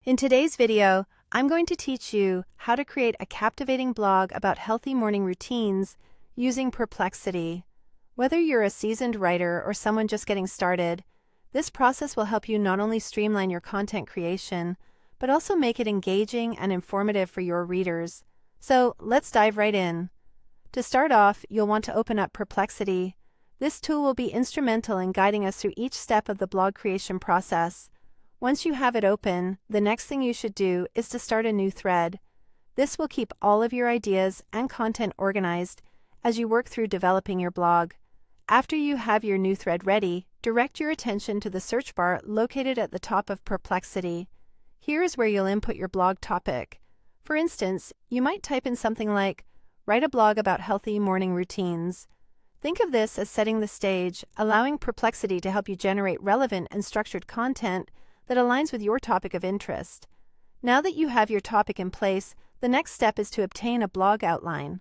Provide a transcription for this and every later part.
In today's video, I'm going to teach you how to create a captivating blog about healthy morning routines using Perplexity. Whether you're a seasoned writer or someone just getting started, this process will help you not only streamline your content creation, but also make it engaging and informative for your readers. So let's dive right in. To start off, you'll want to open up Perplexity. This tool will be instrumental in guiding us through each step of the blog creation process. Once you have it open, the next thing you should do is to start a new thread. This will keep all of your ideas and content organized as you work through developing your blog. After you have your new thread ready, direct your attention to the search bar located at the top of Perplexity. Here is where you'll input your blog topic. For instance, you might type in something like, "Write a blog about healthy morning routines." Think of this as setting the stage, allowing Perplexity to help you generate relevant and structured content that aligns with your topic of interest. Now that you have your topic in place, the next step is to obtain a blog outline.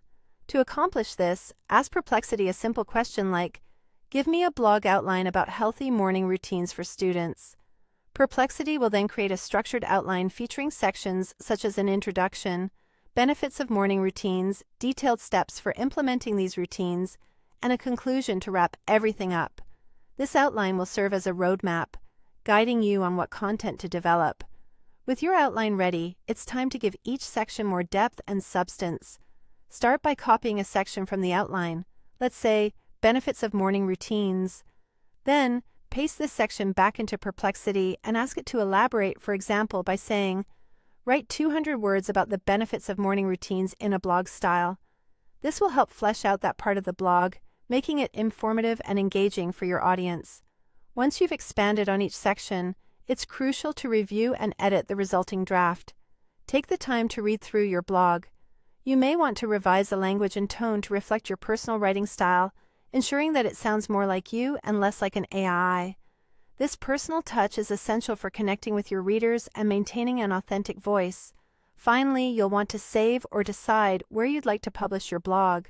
To accomplish this, ask Perplexity a simple question like, "Give me a blog outline about healthy morning routines for students." Perplexity will then create a structured outline featuring sections such as an introduction, benefits of morning routines, detailed steps for implementing these routines, and a conclusion to wrap everything up. This outline will serve as a roadmap, guiding you on what content to develop. With your outline ready, it's time to give each section more depth and substance. Start by copying a section from the outline, let's say, benefits of morning routines. Then, paste this section back into Perplexity and ask it to elaborate, for example, by saying, "Write 200 words about the benefits of morning routines in a blog style." This will help flesh out that part of the blog, making it informative and engaging for your audience. Once you've expanded on each section, it's crucial to review and edit the resulting draft. Take the time to read through your blog. You may want to revise the language and tone to reflect your personal writing style, ensuring that it sounds more like you and less like an AI. This personal touch is essential for connecting with your readers and maintaining an authentic voice. Finally, you'll want to save or decide where you'd like to publish your blog.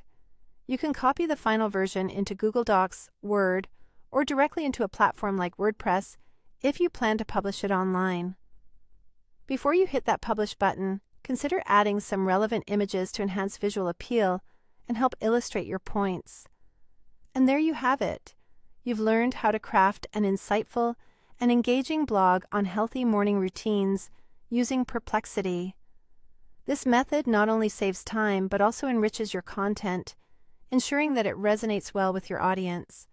You can copy the final version into Google Docs, Word, or directly into a platform like WordPress if you plan to publish it online. Before you hit that Publish button, consider adding some relevant images to enhance visual appeal and help illustrate your points. And there you have it. You've learned how to craft an insightful and engaging blog on healthy morning routines using Perplexity. This method not only saves time but also enriches your content, ensuring that it resonates well with your audience.